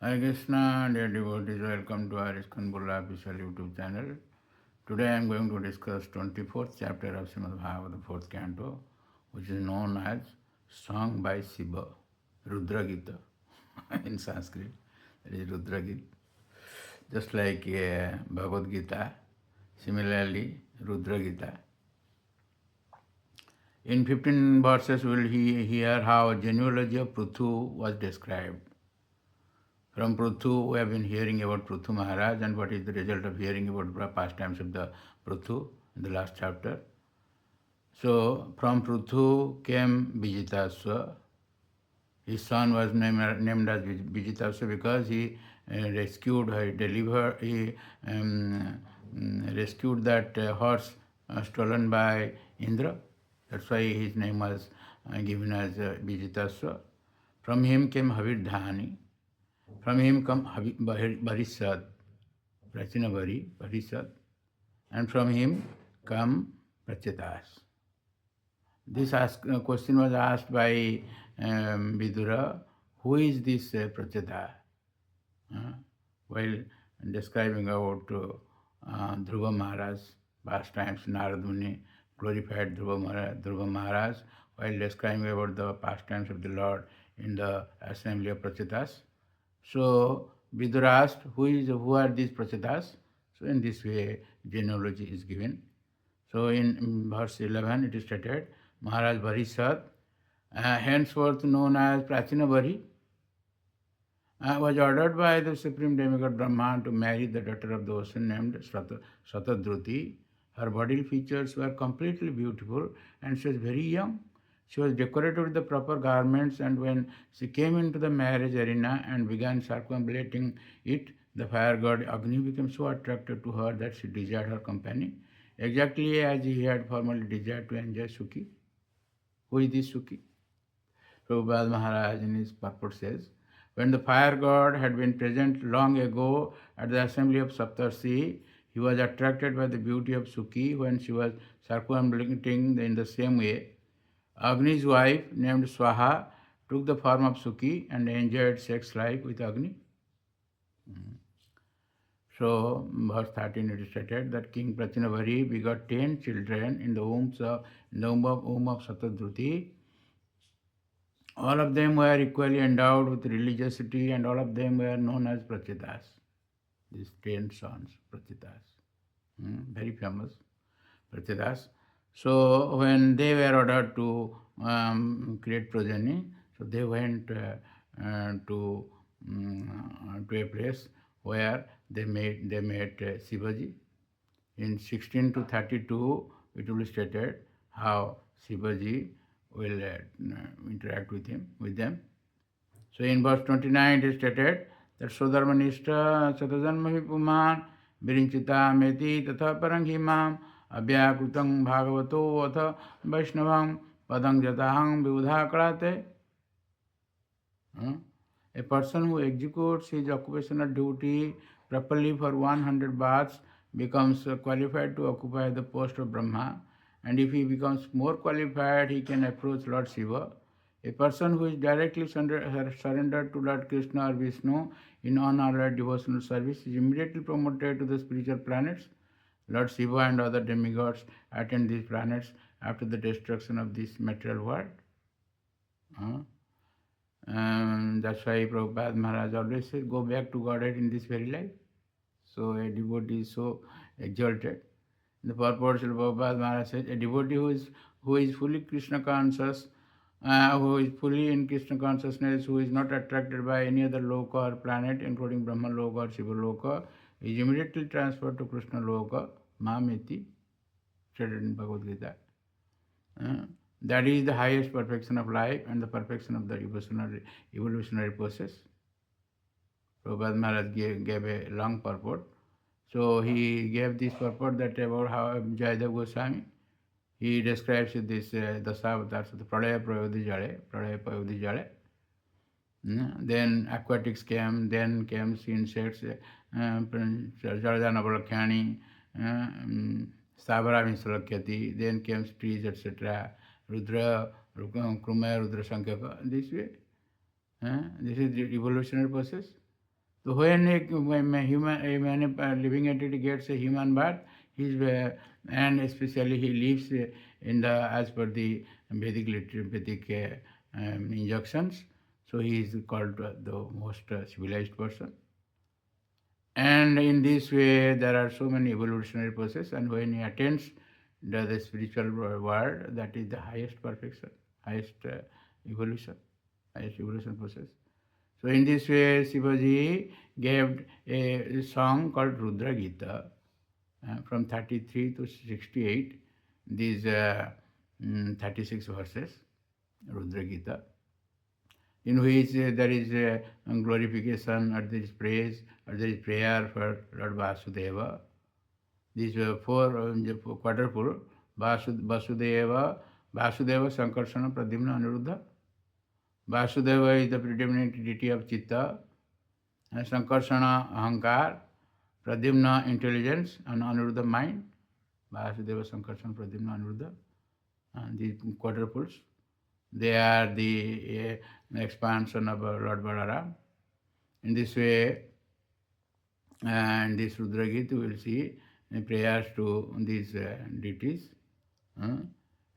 Hare Krishna, dear devotees, welcome to our Iskcon official YouTube channel. Today I am going to discuss 24th chapter of Srimad Bhagavatam, 4th canto, which is known as Song by Shiva, Rudra Gita in Sanskrit. That is Rudra Gita. Just like Bhagavad Gita, similarly Rudra Gita. In 15 verses we will hear how genealogy of Pruthu was described. From Pruthu, we have been hearing about Pruthu Maharaj and what is the result of hearing about the pastimes of the Pruthu in the last chapter. So, from Pruthu came Vijitasva. His son was named as Vijitasva because he rescued that horse stolen by Indra. That's why his name was given as Vijitasva. From him came Havirdhani. From him come Barisad, Prachinavari, Barisad, and from him come Prachetas. This question was asked by Vidura, who is this Pracheta? While describing about Dhruva Maharaj, past times Narad Muni glorified Dhruva Maharaj, while describing about the pastimes of the Lord in the assembly of Prachetas. So Vidura asked, who are these Prachetas? So in this way, genealogy is given. So in verse 11, it is stated, Maharaj Barisad, henceforth known as Prachina Bari, was ordered by the Supreme Demigod Brahma to marry the daughter of the ocean named Satadruti. Her bodily features were completely beautiful and she was very young. She was decorated with the proper garments, and when she came into the marriage arena and began circumambulating it, the fire god Agni became so attracted to her that she desired her company, exactly as he had formerly desired to enjoy Suki. Who is this Suki? Prabhupada Maharaj in his purport says, when the fire god had been present long ago at the assembly of Saptarshi, he was attracted by the beauty of Suki when she was circumambulating in the same way. Agni's wife, named Swaha, took the form of Suki and enjoyed sex life with Agni. So, verse 13 it is stated that King Prachinavari begot 10 children in the womb of Satadruti. All of them were equally endowed with religiosity and all of them were known as Prachetas. These 10 sons, Prachetas. Very famous, Prachetas. So when they were ordered to create progeny, so they went to a place where they met Shivaji. In 16 to 32, it will be stated how Shivaji will interact with them. So in verse 29, it is stated that Sodharmanishta Satajanmahi Puman Virinchita Meti Tatha Paranghimam Abhyakrutam Bhagavato Atha Vaishnavam Padang Jatahang Vivudha Karate. A person who executes his occupational duty properly for 100 baths becomes qualified to occupy the post of Brahma, and if he becomes more qualified, he can approach Lord Shiva. A person who is directly surrendered to Lord Krishna or Vishnu in unordered devotional service is immediately promoted to the spiritual planets. Lord Shiva and other demigods attend these planets after the destruction of this material world. That's why Prabhupada Maharaj always says, go back to Godhead in this very life. So a devotee is so exalted. The purport of Prabhupada Maharaj says, a devotee who is fully Krishna conscious, who is fully in Krishna consciousness, who is not attracted by any other loka or planet, including Brahma loka or Shiva loka, is immediately transferred to Krishna loka, Mameti, stated in Bhagavad Gita. That is the highest perfection of life and the perfection of the evolutionary process. Prabhupada Maharaj gave a long purport. So he gave this purport that about how Jayadeva Goswami, he describes this Dasavatars of the Pradaya Prayodhi Jale. Then aquatics came, then came insects, Jaladana Balakhyani, Stavara Vinsalakyati, then came trees, etc. Rudra, Kruma, Rudra Sankhya, this way. This is the evolutionary process. So when a living entity gets a human birth, and especially he lives in the as per the Vedic injunctions, so he is called the most civilized person. And in this way, there are so many evolutionary processes, and when he attains the spiritual world, that is the highest perfection, highest evolution, highest evolution process. So in this way, Shivaji gave a song called Rudra Gita from 33 to 68. These 36 verses, Rudra Gita, in which there is glorification, or there is praise, or there is prayer for Lord Vasudeva. These four quadruple: Vasudeva, Sankarsana, Pradyumna, Aniruddha. Vasudeva is the predominant deity of Chitta, and Sankarsana, Ahankar, Pradyumna, intelligence, and Aniruddha, mind. Vasudeva, Sankarsana, Pradyumna, Aniruddha. And these quadruples, they are the expansion of Lord Balaram. In this way, and this Rudra Gita, we will see prayers to these deities.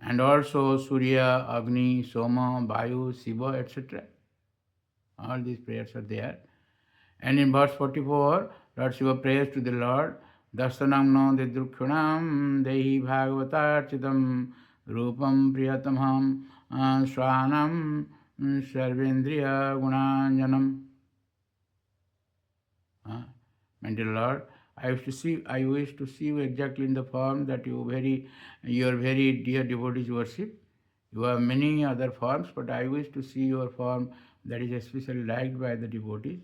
And also Surya, Agni, Soma, Vayu, Shiva, etc. All these prayers are there. And in verse 44, Lord Shiva prays to the Lord, Dasanam no didrukshanam dehi bhagavatarchitam rupam priyatamham swanam sarvendriya gunanjanam. My dear Lord, I wish to see you exactly in the form that your very dear devotees worship. You have many other forms, but I wish to see your form that is especially liked by the devotees.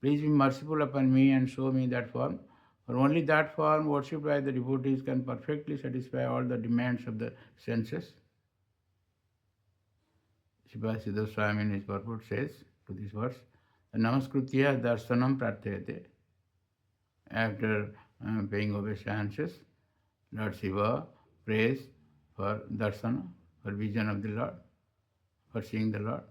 Please be merciful upon me and show me that form. For only that form worshipped by the devotees can perfectly satisfy all the demands of the senses. Siddha Swami in his purport says to this verse, Namaskritya darshanam prarthayate. After paying obeisances, Lord Shiva prays for darsana, for vision of the Lord, for seeing the Lord.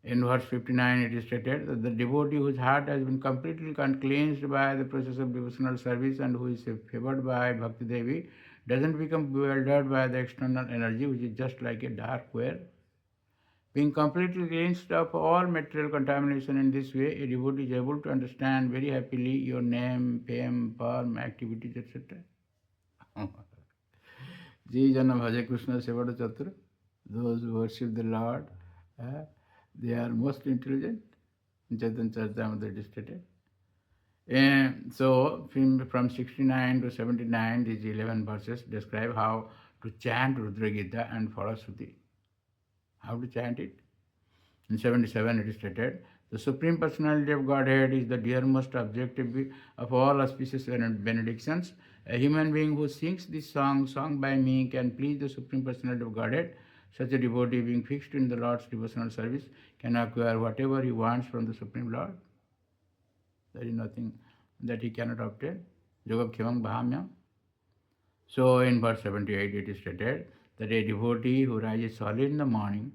In verse 59, it is stated that the devotee whose heart has been completely cleansed by the process of devotional service and who is favored by Bhakti Devi doesn't become bewildered by the external energy, which is just like a dark well. Being completely cleansed of all material contamination in this way, a devotee is able to understand very happily your name, fame, form, activities, etc. Ji Jana Bhaja Krishna Sevada Chatra, those who worship the Lord, they are most intelligent. Chaitanya Charitamrita it is stated. And so, from 69 to 79, these 11 verses describe how to chant Rudra Gita and follow Shruti. How to chant it? In 77, it is stated, the Supreme Personality of Godhead is the dearmost objective of all auspicious benedictions. A human being who sings this song, sung by me, can please the Supreme Personality of Godhead. Such a devotee, being fixed in the Lord's devotional service, can acquire whatever he wants from the Supreme Lord. There is nothing that he cannot obtain. Yogabhyamam Bhahamyam. So in verse 78, it is stated that a devotee who rises early in the morning,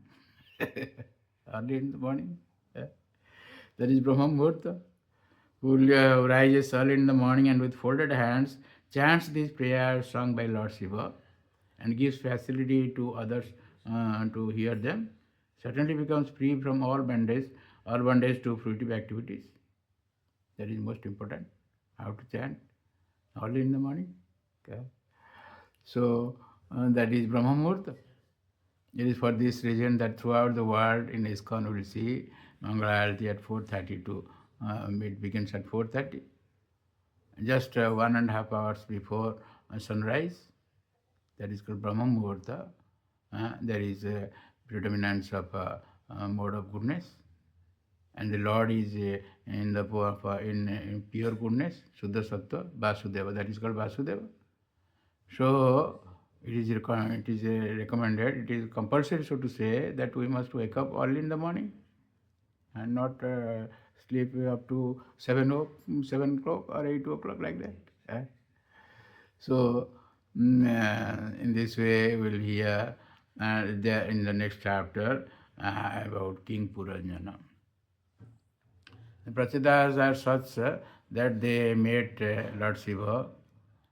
early in the morning, that is Brahma Muhurta, who rises early in the morning and with folded hands chants these prayers sung by Lord Shiva and gives facility to others to hear them, certainly becomes free from all bondage to fruitive activities. That is most important. How to chant early in the morning. Okay. So that is Brahma Muhurta. It is for this reason that throughout the world in Iskcon we will see Mangala Arati at 4:32. It begins at 4:30. Just 1.5 hours before sunrise. That is called Brahma Muhurta. There is a predominance of mode of goodness. And the Lord is in pure goodness, Shuddha Sattva, Vasudeva. That is called Vasudeva. So it is recommended, it is compulsory, so to say, that we must wake up early in the morning and not sleep up to 7 o'clock or 8 o'clock like that. So in this way we'll hear in the next chapter about King Puranjana. The Prasidas are such that they met Lord Shiva.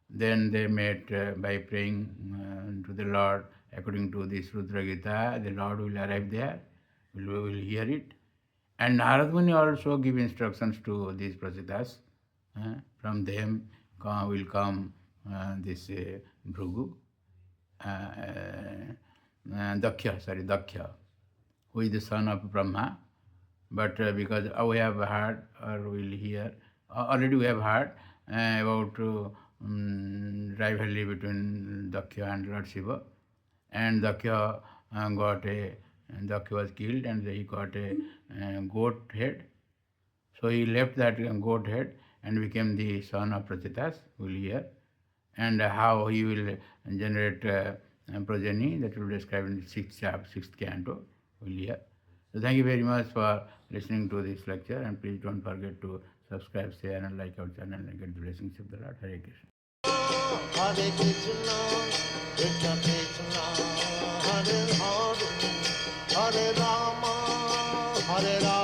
Then they met by praying to the Lord according to this Rudra Gita. The Lord will arrive there, will hear it. And Narad Muni also give instructions to these Prasidas. From them will come this Bhrugu, Daksha, who is the son of Brahma. But because we have heard or will hear, already we have heard about rivalry between Daksha and Lord Shiva. And Daksha Daksha was killed and he got a goat head. So he left that goat head and became the son of Pratitas, will hear. And how he will generate progeny, that will be described in the sixth canto, will hear. So thank you very much for listening to this lecture, and please don't forget to subscribe, share and like our channel and get the blessings of the Lord. Hare Krishna. Hare Krishna, Krishna Krishna, Hare Hare, Hare Rama, Hare Rama.